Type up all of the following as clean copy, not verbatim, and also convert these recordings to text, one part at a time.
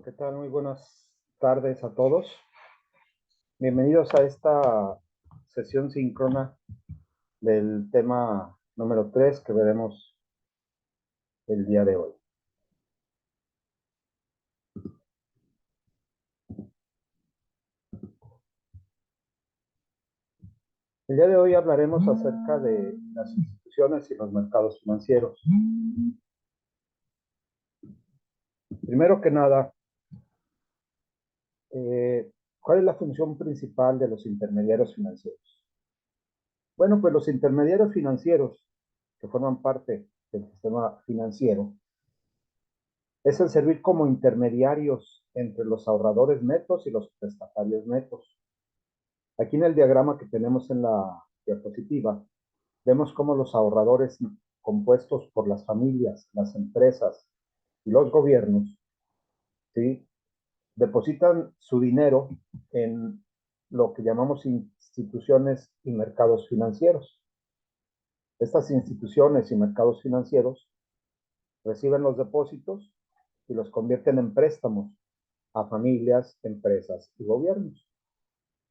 ¿Qué tal? Muy buenas tardes a todos. Bienvenidos a esta sesión síncrona del tema número 3 que veremos el día de hoy. El día de hoy hablaremos acerca de las instituciones y los mercados financieros. Primero que nada, ¿cuál es la función principal de los intermediarios financieros? Bueno, pues los intermediarios financieros que forman parte del sistema financiero es el servir como intermediarios entre los ahorradores netos y los prestatarios netos. Aquí en el diagrama que tenemos en la diapositiva, vemos cómo los ahorradores compuestos por las familias, las empresas y los gobiernos, ¿sí?, depositan su dinero en lo que llamamos instituciones y mercados financieros. Estas instituciones y mercados financieros reciben los depósitos y los convierten en préstamos a familias, empresas y gobiernos.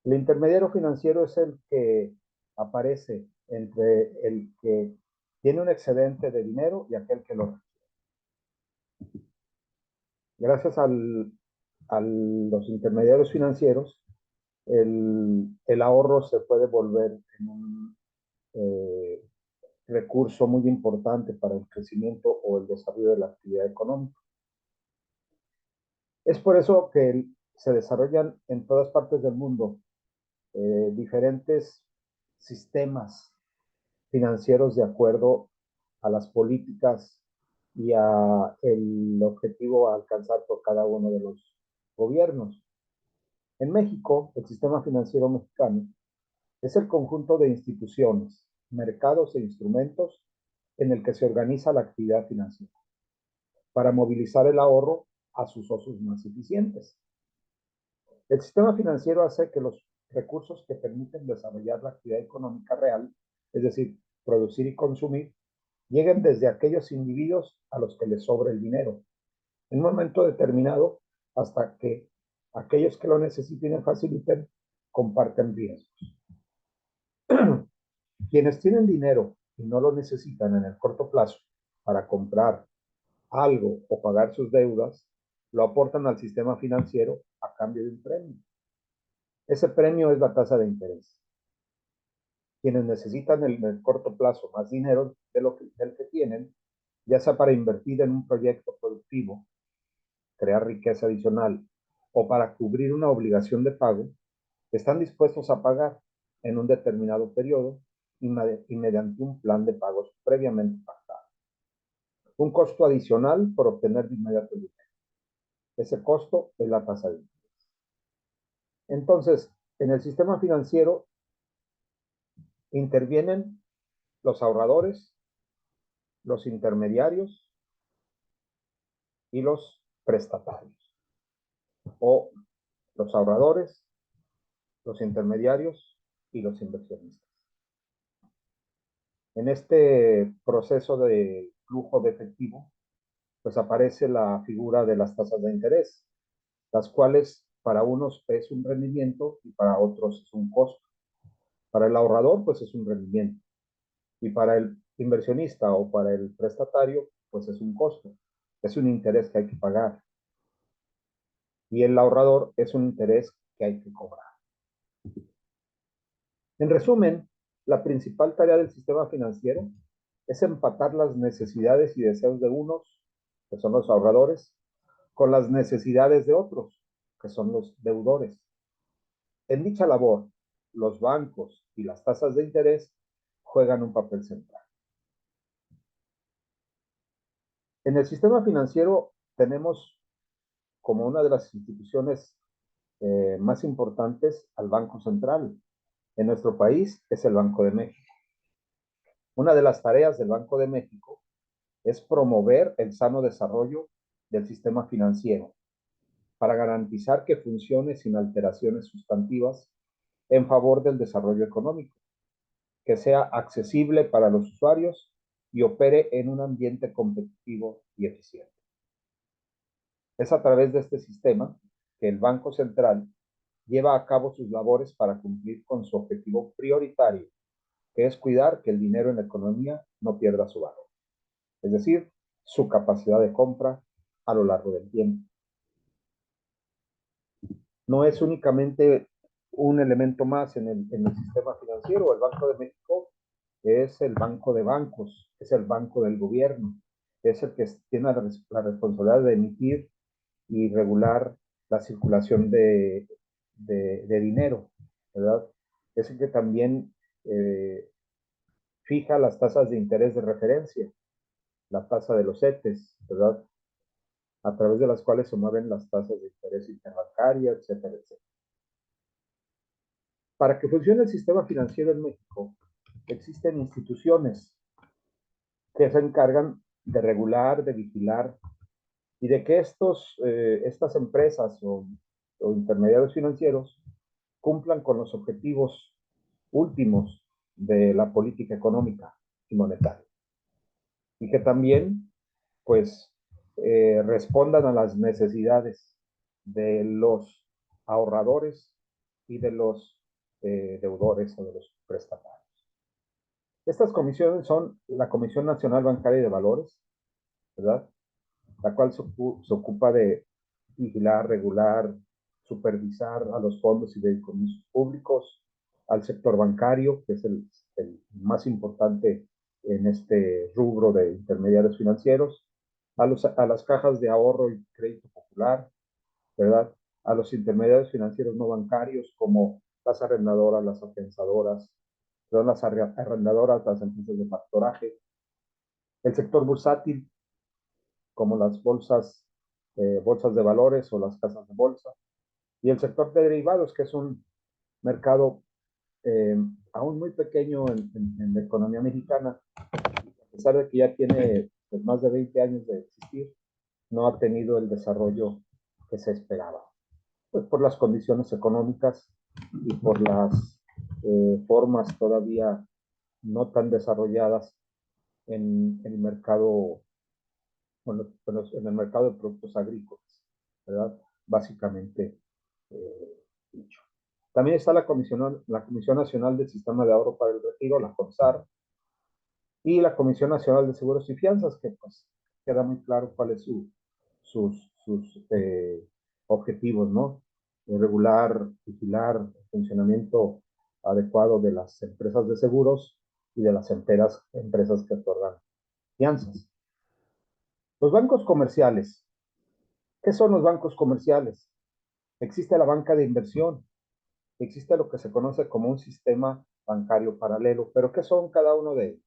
El intermediario financiero es el que aparece entre el que tiene un excedente de dinero y aquel que lo recibe. Gracias a los intermediarios financieros, el ahorro se puede volver en un recurso muy importante para el crecimiento o el desarrollo de la actividad económica. Es por eso que se desarrollan en todas partes del mundo diferentes sistemas financieros de acuerdo a las políticas y a el objetivo a alcanzar por cada uno de los gobiernos. En México, el sistema financiero mexicano es el conjunto de instituciones, mercados e instrumentos en el que se organiza la actividad financiera para movilizar el ahorro a sus usos más eficientes. El sistema financiero hace que los recursos que permiten desarrollar la actividad económica real, es decir, producir y consumir, lleguen desde aquellos individuos a los que les sobra el dinero, en un momento determinado, hasta que aquellos que lo necesiten y faciliten comparten riesgos. Quienes tienen dinero y no lo necesitan en el corto plazo para comprar algo o pagar sus deudas, lo aportan al sistema financiero a cambio de un premio. Ese premio es la tasa de interés. Quienes necesitan en el corto plazo más dinero del que tienen, ya sea para invertir en un proyecto productivo, crear riqueza adicional o para cubrir una obligación de pago, están dispuestos a pagar en un determinado periodo y mediante un plan de pagos previamente pactado. Un costo adicional por obtener de inmediato el dinero. Ese costo es la tasa de interés. Entonces, en el sistema financiero intervienen los ahorradores, los intermediarios y los prestatarios, o los ahorradores, los intermediarios y los inversionistas. En este proceso de flujo de efectivo, pues aparece la figura de las tasas de interés, las cuales para unos es un rendimiento y para otros es un costo. Para el ahorrador, pues es un rendimiento. Y para el inversionista o para el prestatario, pues es un costo. Es un interés que hay que pagar. Y el ahorrador es un interés que hay que cobrar. En resumen, la principal tarea del sistema financiero es empatar las necesidades y deseos de unos, que son los ahorradores, con las necesidades de otros, que son los deudores. En dicha labor, los bancos y las tasas de interés juegan un papel central. En el sistema financiero tenemos como una de las instituciones más importantes al Banco Central. En nuestro país es el Banco de México. Una de las tareas del Banco de México es promover el sano desarrollo del sistema financiero para garantizar que funcione sin alteraciones sustantivas en favor del desarrollo económico, que sea accesible para los usuarios y opere en un ambiente competitivo y eficiente. Es a través de este sistema que el Banco Central lleva a cabo sus labores para cumplir con su objetivo prioritario, que es cuidar que el dinero en la economía no pierda su valor, es decir, su capacidad de compra a lo largo del tiempo. No es únicamente un elemento más en el sistema financiero. El Banco de México es el banco de bancos, es el banco del gobierno, es el que tiene la responsabilidad de emitir y regular la circulación de dinero, ¿verdad? Es el que también fija las tasas de interés de referencia, la tasa de los CETES, ¿verdad? A través de las cuales se mueven las tasas de interés interbancaria, etcétera, etcétera. Para que funcione el sistema financiero en México, existen instituciones que se encargan de regular, de vigilar y de que estas empresas o intermediarios financieros cumplan con los objetivos últimos de la política económica y monetaria. Y que también, pues, respondan a las necesidades de los ahorradores y de los deudores o de los prestatarios. Estas comisiones son la Comisión Nacional Bancaria y de Valores, ¿verdad? La cual se ocupa de vigilar, regular, supervisar a los fondos y fideicomisos públicos, al sector bancario, que es el más importante en este rubro de intermediarios financieros, a las cajas de ahorro y crédito popular, ¿verdad? A los intermediarios financieros no bancarios como las arrendadoras, las afianzadoras, son las arrendadoras, las empresas de factoraje, el sector bursátil, como las bolsas de valores o las casas de bolsa, y el sector de derivados, que es un mercado eh, aún muy pequeño en la economía mexicana, a pesar de que ya tiene pues, más de 20 años de existir, no ha tenido el desarrollo que se esperaba, pues por las condiciones económicas y por las formas todavía no tan desarrolladas en el mercado, bueno, en el mercado de productos agrícolas, ¿verdad? Básicamente dicho. También está la Comisión Nacional del Sistema de Ahorro para el Retiro, la CONSAR, y la Comisión Nacional de Seguros y Fianzas, que pues queda muy claro cuáles sus objetivos, ¿no? Regular, vigilar el funcionamiento adecuado de las empresas de seguros y de las empresas que otorgan fianzas. Los bancos comerciales. ¿Qué son los bancos comerciales? Existe la banca de inversión, existe lo que se conoce como un sistema bancario paralelo, pero ¿qué son cada uno de ellos?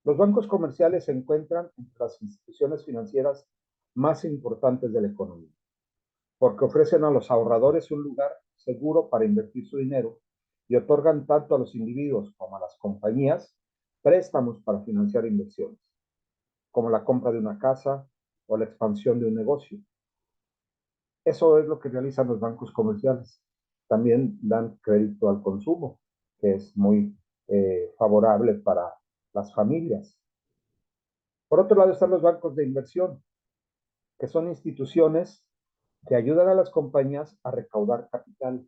Los bancos comerciales se encuentran entre las instituciones financieras más importantes de la economía, porque ofrecen a los ahorradores un lugar seguro para invertir su dinero y otorgan tanto a los individuos como a las compañías préstamos para financiar inversiones, como la compra de una casa o la expansión de un negocio. Eso es lo que realizan los bancos comerciales. También dan crédito al consumo, que es muy favorable para las familias. Por otro lado están los bancos de inversión, que son instituciones que ayudan a las compañías a recaudar capital,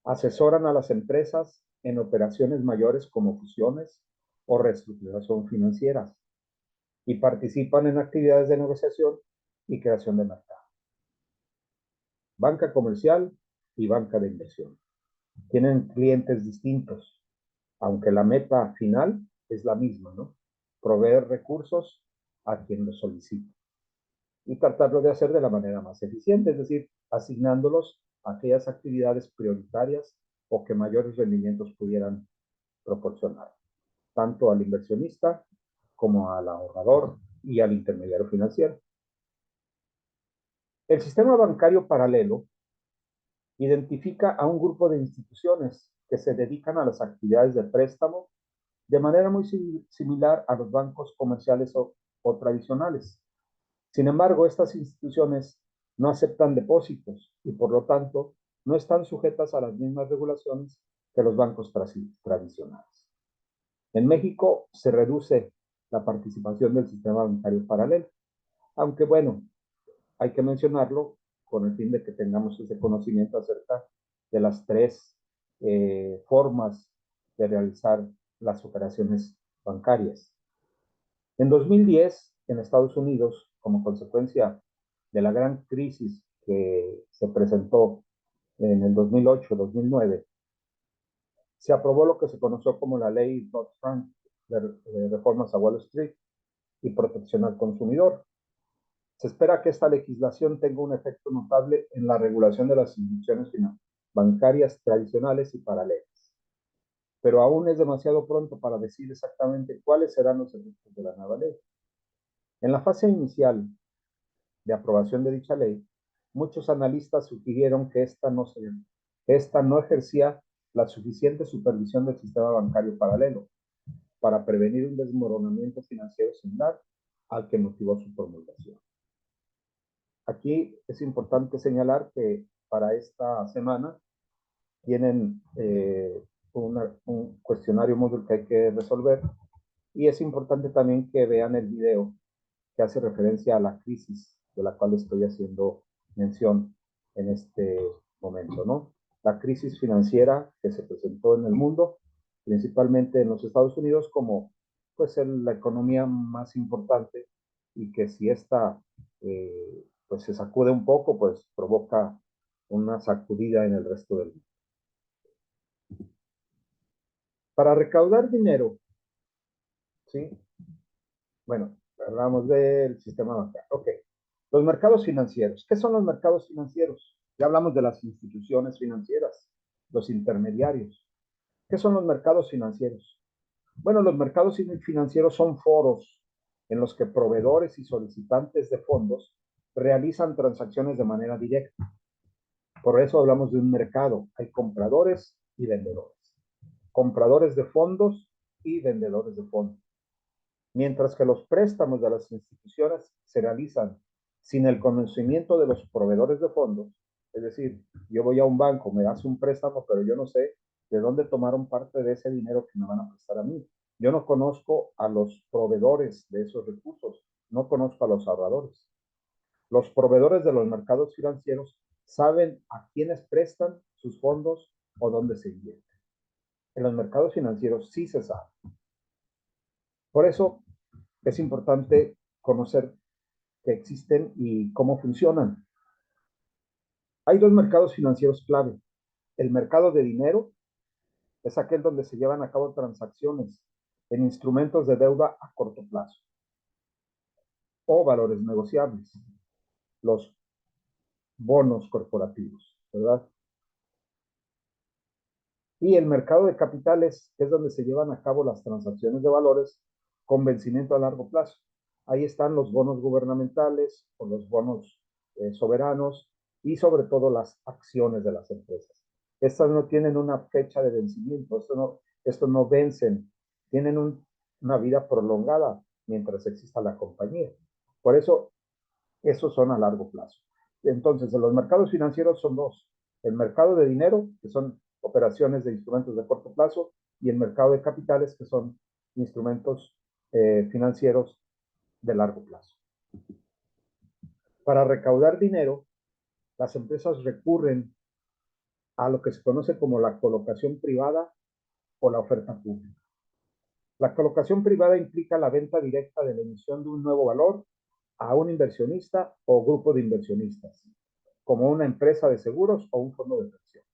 asesoran a las empresas en operaciones mayores como fusiones o reestructuración financieras y participan en actividades de negociación y creación de mercado. Banca comercial y banca de inversión. Tienen clientes distintos, aunque la meta final es la misma, ¿no? Proveer recursos a quien los solicita y tratarlo de hacer de la manera más eficiente, es decir, asignándolos a aquellas actividades prioritarias o que mayores rendimientos pudieran proporcionar, tanto al inversionista como al ahorrador y al intermediario financiero. El sistema bancario paralelo identifica a un grupo de instituciones que se dedican a las actividades de préstamo de manera muy similar a los bancos comerciales o tradicionales. Sin embargo, estas instituciones no aceptan depósitos y por lo tanto no están sujetas a las mismas regulaciones que los bancos tradicionales. En México se reduce la participación del sistema bancario paralelo, aunque bueno, Hay que mencionarlo con el fin de que tengamos ese conocimiento acerca de las tres formas de realizar las operaciones bancarias. En 2010, en Estados Unidos, como consecuencia de la gran crisis que se presentó en el 2008-2009, se aprobó lo que se conoció como la ley Dodd-Frank de reformas a Wall Street y protección al consumidor. Se espera que esta legislación tenga un efecto notable en la regulación de las instituciones bancarias tradicionales y paralelas, pero aún es demasiado pronto para decir exactamente cuáles serán los efectos de la nueva ley. En la fase inicial de aprobación de dicha ley, muchos analistas sugirieron que esta no ejercía la suficiente supervisión del sistema bancario paralelo para prevenir un desmoronamiento financiero similar al que motivó su promulgación. Aquí es importante señalar que para esta semana tienen un cuestionario módulo que hay que resolver, y es importante también que vean el video que hace referencia a la crisis de la cual estoy haciendo mención en este momento, ¿no? La crisis financiera que se presentó en el mundo, principalmente en los Estados Unidos, como pues la economía más importante, y que si esta pues se sacude un poco, pues provoca una sacudida en el resto del mundo. Para recaudar dinero, ¿sí? Bueno, hablamos del sistema bancario. Ok. Los mercados financieros. ¿Qué son los mercados financieros? Ya hablamos de las instituciones financieras, los intermediarios. ¿Qué son los mercados financieros? Bueno, los mercados financieros son foros en los que proveedores y solicitantes de fondos realizan transacciones de manera directa. Por eso hablamos de un mercado. Hay compradores y vendedores. Compradores de fondos y vendedores de fondos. Mientras que los préstamos de las instituciones se realizan sin el conocimiento de los proveedores de fondos, es decir, yo voy a un banco, me das un préstamo, pero yo no sé de dónde tomaron parte de ese dinero que me van a prestar a mí. Yo no conozco a los proveedores de esos recursos, no conozco a los ahorradores. Los proveedores de los mercados financieros saben a quiénes prestan sus fondos o dónde se invierten. En los mercados financieros sí se sabe. Por eso es importante conocer que existen y cómo funcionan. Hay dos mercados financieros clave. El mercado de dinero es aquel donde se llevan a cabo transacciones en instrumentos de deuda a corto plazo o valores negociables, los bonos corporativos, ¿verdad? Y el mercado de capitales es donde se llevan a cabo las transacciones de valores con vencimiento a largo plazo. Ahí están los bonos gubernamentales o los bonos soberanos, y sobre todo las acciones de las empresas. Estas no tienen una fecha de vencimiento, estos no vencen, tienen una vida prolongada mientras exista la compañía. Por eso, esos son a largo plazo. Entonces, los mercados financieros son dos: el mercado de dinero, que son operaciones de instrumentos de corto plazo, y el mercado de capitales, que son instrumentos financieros de largo plazo. Para recaudar dinero, las empresas recurren a lo que se conoce como la colocación privada o la oferta pública. La colocación privada implica la venta directa de la emisión de un nuevo valor a un inversionista o grupo de inversionistas, como una empresa de seguros o un fondo de pensiones.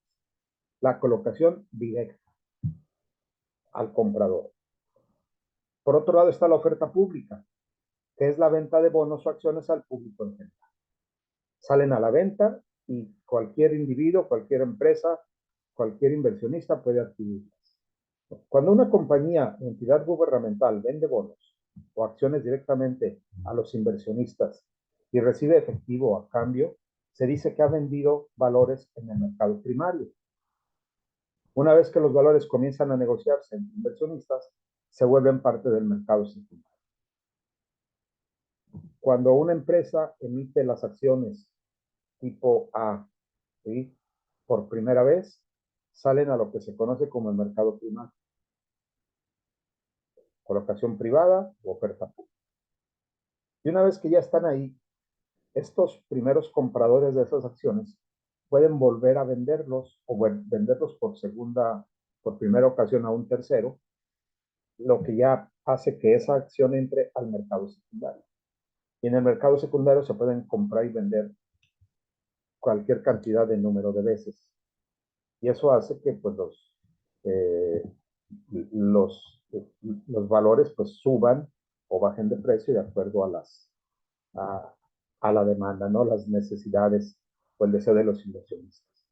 La colocación directa al comprador. Por otro lado está la oferta pública, que es la venta de bonos o acciones al público en general. Salen a la venta y cualquier individuo, cualquier empresa, cualquier inversionista puede adquirirlas. Cuando una compañía o entidad gubernamental vende bonos o acciones directamente a los inversionistas y recibe efectivo a cambio, se dice que ha vendido valores en el mercado primario. Una vez que los valores comienzan a negociarse entre inversionistas, se vuelven parte del mercado secundario. Cuando una empresa emite las acciones tipo A, ¿sí?, por primera vez, salen a lo que se conoce como el mercado primario. Colocación privada o oferta pública. Y una vez que ya están ahí, Estos primeros compradores de esas acciones pueden volver a venderlos o venderlos por primera ocasión a un tercero, lo que ya hace que esa acción entre al mercado secundario. Y en el mercado secundario se pueden comprar y vender cualquier cantidad de número de veces. Y eso hace que pues, eh, los, los valores pues, suban o bajen de precio de acuerdo a, a la demanda, ¿no? Las necesidades o el deseo de los inversionistas.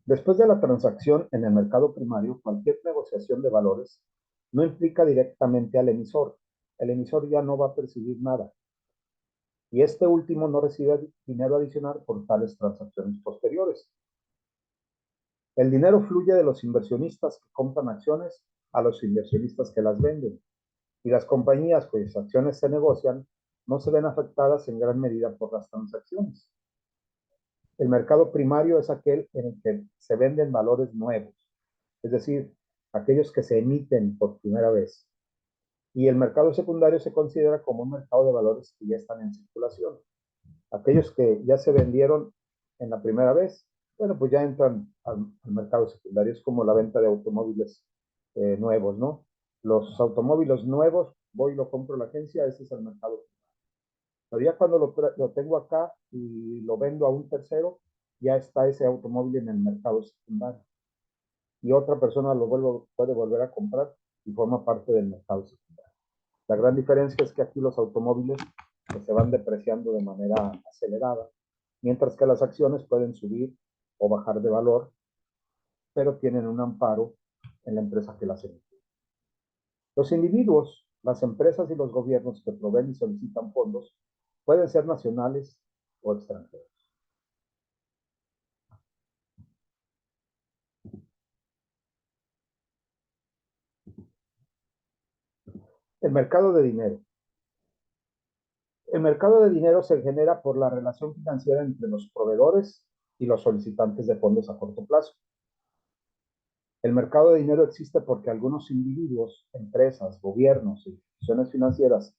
Después de la transacción en el mercado primario, cualquier negociación de valores no implica directamente al emisor. El emisor ya no va a percibir nada. Y este último no recibe dinero adicional por tales transacciones posteriores. El dinero fluye de los inversionistas que compran acciones a los inversionistas que las venden. Y las compañías cuyas acciones se negocian no se ven afectadas en gran medida por las transacciones. El mercado primario es aquel en el que se venden valores nuevos, es decir, aquellos que se emiten por primera vez. Y el mercado secundario se considera como un mercado de valores que ya están en circulación. Aquellos que ya se vendieron en la primera vez, bueno, pues ya entran al mercado secundario. Es como la venta de automóviles nuevos, ¿no? Los automóviles nuevos, voy y lo compro en la agencia, ese es el mercado. Pero ya cuando lo tengo acá y lo vendo a un tercero, ya está ese automóvil en el mercado secundario. Y otra persona puede volver a comprar y forma parte del mercado secundario. La gran diferencia es que aquí los automóviles pues, se van depreciando de manera acelerada, mientras que las acciones pueden subir o bajar de valor, pero tienen un amparo en la empresa que las emite. Los individuos, las empresas y los gobiernos que proveen y solicitan fondos pueden ser nacionales o extranjeros. El mercado de dinero. El mercado de dinero se genera por la relación financiera entre los proveedores y los solicitantes de fondos a corto plazo. El mercado de dinero existe porque algunos individuos, empresas, gobiernos e instituciones financieras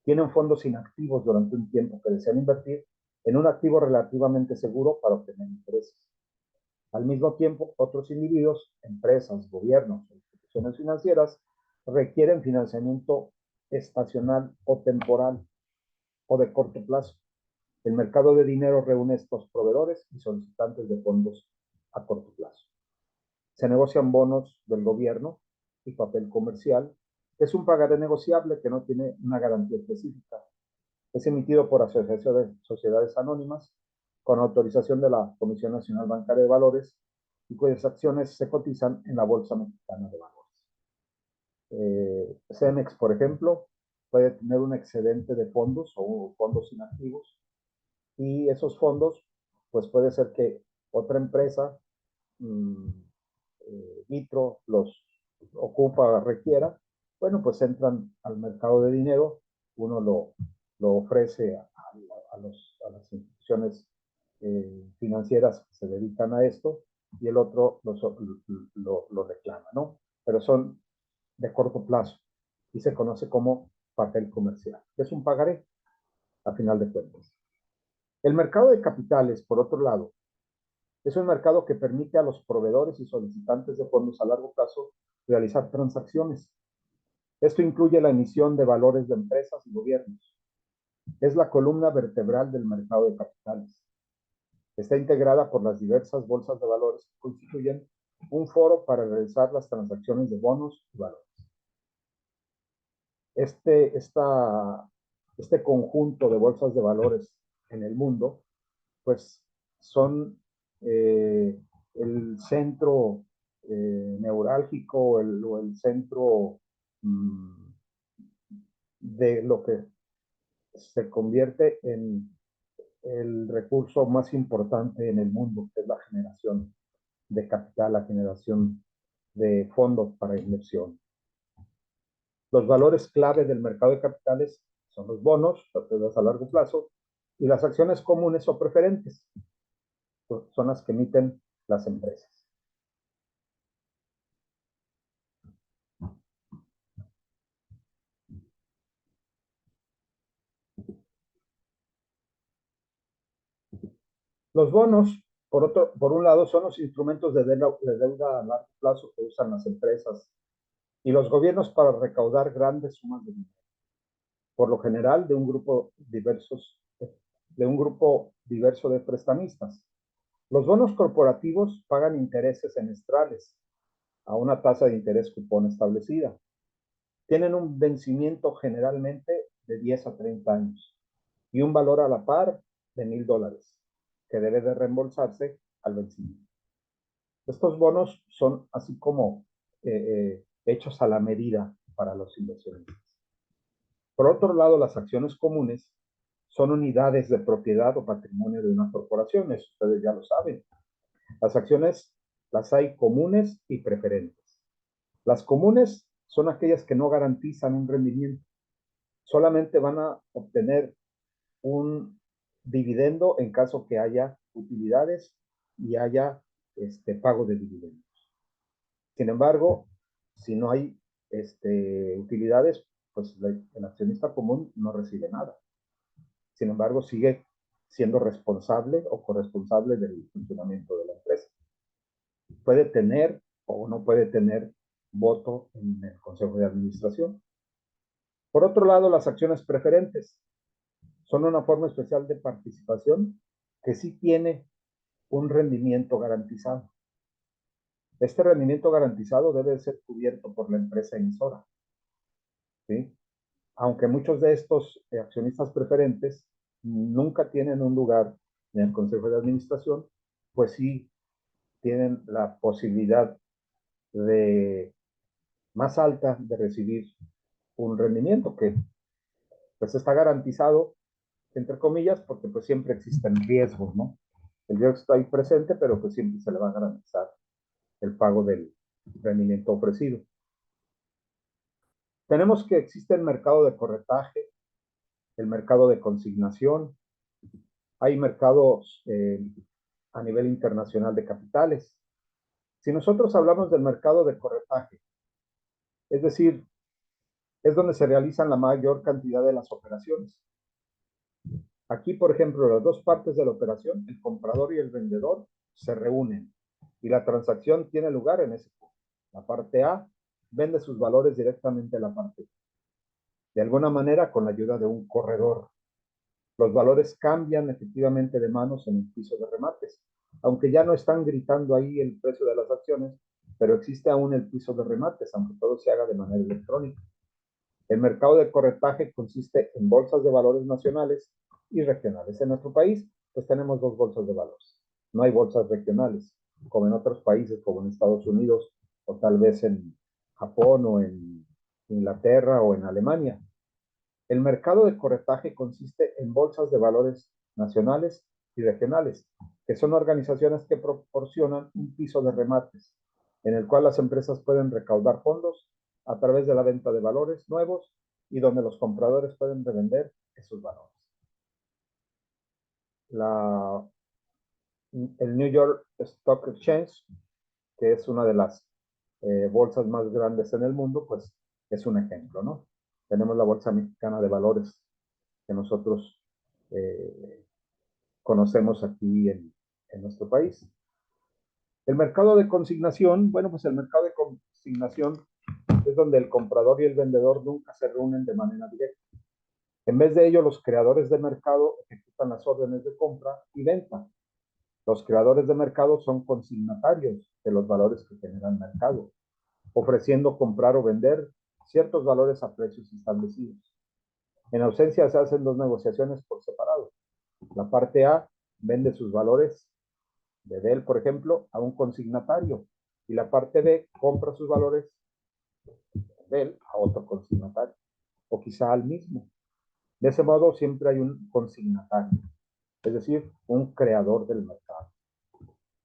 tienen fondos inactivos durante un tiempo que desean invertir en un activo relativamente seguro para obtener intereses. Al mismo tiempo, otros individuos, empresas, gobiernos e instituciones financieras requieren financiamiento estacional o temporal o de corto plazo. El mercado de dinero reúne estos proveedores y solicitantes de fondos a corto plazo. Se negocian bonos del gobierno y papel comercial, que es un pagaré negociable que no tiene una garantía específica. Es emitido por asociaciones de sociedades anónimas con autorización de la Comisión Nacional Bancaria de Valores y cuyas acciones se cotizan en la Bolsa Mexicana de Valores. Cemex, por ejemplo, puede tener un excedente de fondos o fondos inactivos y esos fondos, pues puede ser que otra empresa Vitro los ocupa, requiera, bueno, pues entran al mercado de dinero, uno lo ofrece a las instituciones financieras que se dedican a esto y el otro lo reclama, ¿no? Pero son de corto plazo y se conoce como papel comercial, que es un pagaré a final de cuentas. El mercado de capitales, por otro lado, es un mercado que permite a los proveedores y solicitantes de fondos a largo plazo realizar transacciones. Esto incluye la emisión de valores de empresas y gobiernos. Es la columna vertebral del mercado de capitales. Está integrada por las diversas bolsas de valores que constituyen un foro para realizar las transacciones de bonos y valores. Este, esta, este conjunto de bolsas de valores en el mundo, pues son el centro neurálgico o el centro de lo que se convierte en el recurso más importante en el mundo, que es la generación de capital, la generación de fondos para inversión. Los valores clave del mercado de capitales son los bonos, las deudas a largo plazo, y las acciones comunes o preferentes, son las que emiten las empresas. Los bonos, por un lado, son los instrumentos de deuda a largo plazo que usan las empresas y los gobiernos para recaudar grandes sumas de dinero, por lo general de un grupo diverso de prestamistas. Los bonos corporativos pagan intereses semestrales a una tasa de interés cupón establecida. Tienen un vencimiento generalmente de 10 a 30 años y un valor a la par de $1,000, que debe de reembolsarse al vencimiento. Estos bonos son así como hechos a la medida para los inversionistas. Por otro lado, las acciones comunes son unidades de propiedad o patrimonio de una corporación, eso ustedes ya lo saben. Las acciones las hay comunes y preferentes. Las comunes son aquellas que no garantizan un rendimiento, solamente van a obtener un dividendo en caso que haya utilidades y haya pago de dividendos. Sin embargo, si no hay utilidades, pues el accionista común no recibe nada. Sin embargo, sigue siendo responsable o corresponsable del funcionamiento de la empresa. Puede tener o no puede tener voto en el consejo de administración. Por otro lado, las acciones preferentes son una forma especial de participación que sí tiene un rendimiento garantizado. Este rendimiento garantizado debe ser cubierto por la empresa emisora, ¿sí? Aunque muchos de estos accionistas preferentes nunca tienen un lugar en el consejo de administración, pues sí tienen la posibilidad de más alta de recibir un rendimiento que pues está garantizado, entre comillas, porque pues siempre existen riesgos, ¿no? El riesgo está ahí presente, pero pues siempre se le va a garantizar el pago del rendimiento ofrecido. Tenemos que existe el mercado de corretaje, el mercado de consignación, hay mercados a nivel internacional de capitales. Si nosotros hablamos del mercado de corretaje, es decir, es donde se realizan la mayor cantidad de las operaciones. Aquí, por ejemplo, las dos partes de la operación, el comprador y el vendedor, se reúnen y la transacción tiene lugar en ese punto. La parte A vende sus valores directamente a la parte B, de alguna manera con la ayuda de un corredor. Los valores cambian efectivamente de manos en el piso de remates, aunque ya no están gritando ahí el precio de las acciones, pero existe aún el piso de remates, aunque todo se haga de manera electrónica. El mercado de corretaje consiste en bolsas de valores nacionales y regionales. En nuestro país, pues tenemos dos bolsas de valores. No hay bolsas regionales, como en otros países, como en Estados Unidos, o tal vez en Japón, o en Inglaterra, o en Alemania. El mercado de corretaje consiste en bolsas de valores nacionales y regionales, que son organizaciones que proporcionan un piso de remates, en el cual las empresas pueden recaudar fondos a través de la venta de valores nuevos y donde los compradores pueden revender esos valores. El New York Stock Exchange, que es una de las bolsas más grandes en el mundo, pues es un ejemplo, ¿no? Tenemos la Bolsa Mexicana de Valores, que nosotros conocemos aquí en nuestro país. El mercado de consignación, bueno, pues el mercado de consignación es donde el comprador y el vendedor nunca se reúnen de manera directa. En vez de ello, los creadores de mercado ejecutan las órdenes de compra y venta. Los creadores de mercado son consignatarios de los valores que genera el mercado, ofreciendo comprar o vender ciertos valores a precios establecidos. En ausencia se hacen dos negociaciones por separado. La parte A vende sus valores de Dell, por ejemplo, a un consignatario, y la parte B compra sus valores de Dell a otro consignatario, o quizá al mismo. De ese modo siempre hay un consignatario, es decir, un creador del mercado.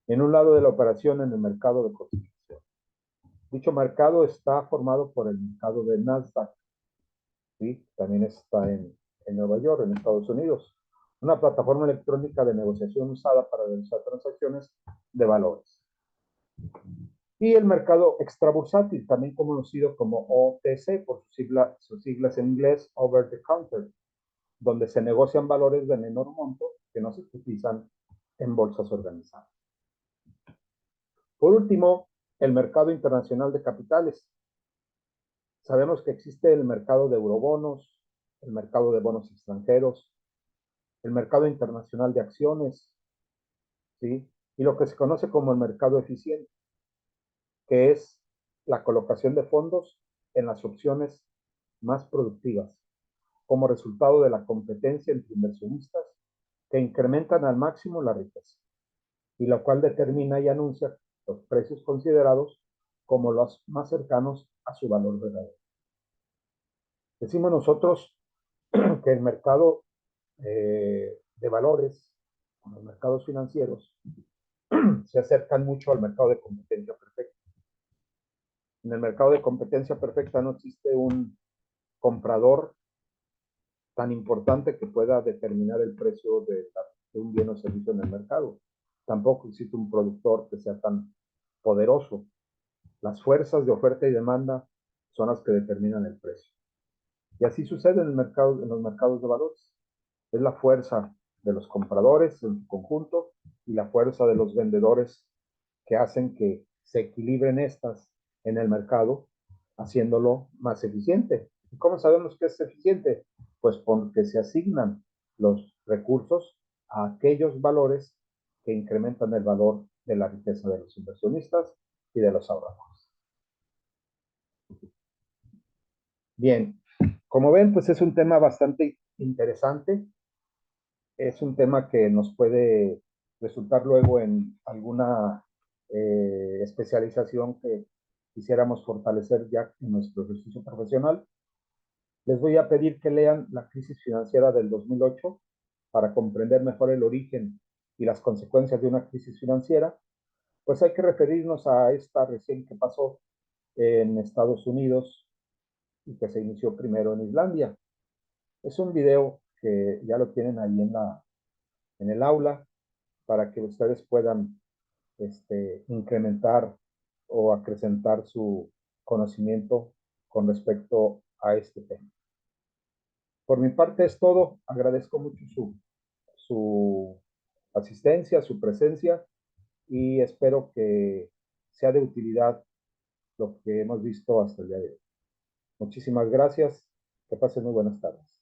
En un lado de la operación en el mercado de consignación. Dicho mercado está formado por el mercado de Nasdaq, ¿sí? También está en Nueva York, en Estados Unidos. Una plataforma electrónica de negociación usada para realizar transacciones de valores. Y el mercado extrabursátil, también conocido como OTC, por sus siglas en inglés, Over the Counter, donde se negocian valores de menor monto que no se cotizan en bolsas organizadas. Por último, el mercado internacional de capitales. Sabemos que existe el mercado de eurobonos, el mercado de bonos extranjeros, el mercado internacional de acciones, ¿sí? Y lo que se conoce como el mercado eficiente, que es la colocación de fondos en las opciones más productivas, como resultado de la competencia entre inversionistas que incrementan al máximo la riqueza, y lo cual determina y anuncia los precios considerados como los más cercanos a su valor verdadero. Decimos nosotros que el mercado de valores, los mercados financieros, se acercan mucho al mercado de competencia perfecta. En el mercado de competencia perfecta no existe un comprador tan importante que pueda determinar el precio de un bien o servicio en el mercado. Tampoco existe un productor que sea tan poderoso. Las fuerzas de oferta y demanda son las que determinan el precio. Y así sucede en los mercados de valores. Es la fuerza de los compradores en su conjunto y la fuerza de los vendedores que hacen que se equilibren estas en el mercado, haciéndolo más eficiente. ¿Y cómo sabemos que es eficiente? Pues porque se asignan los recursos a aquellos valores que incrementan el valor de la riqueza de los inversionistas y de los ahorradores. Bien, como ven, pues es un tema bastante interesante. Es un tema que nos puede resultar luego en alguna especialización que quisiéramos fortalecer ya en nuestro ejercicio profesional. Les voy a pedir que lean La crisis financiera del 2008 para comprender mejor el origen y las consecuencias de una crisis financiera. Pues hay que referirnos a esta recién que pasó en Estados Unidos y que se inició primero en Islandia. Es un video que ya lo tienen ahí en el aula para que ustedes puedan incrementar o acrecentar su conocimiento con respecto a este tema. Por mi parte es todo. Agradezco mucho su asistencia, su presencia y espero que sea de utilidad lo que hemos visto hasta el día de hoy. Muchísimas gracias. Que pasen muy buenas tardes.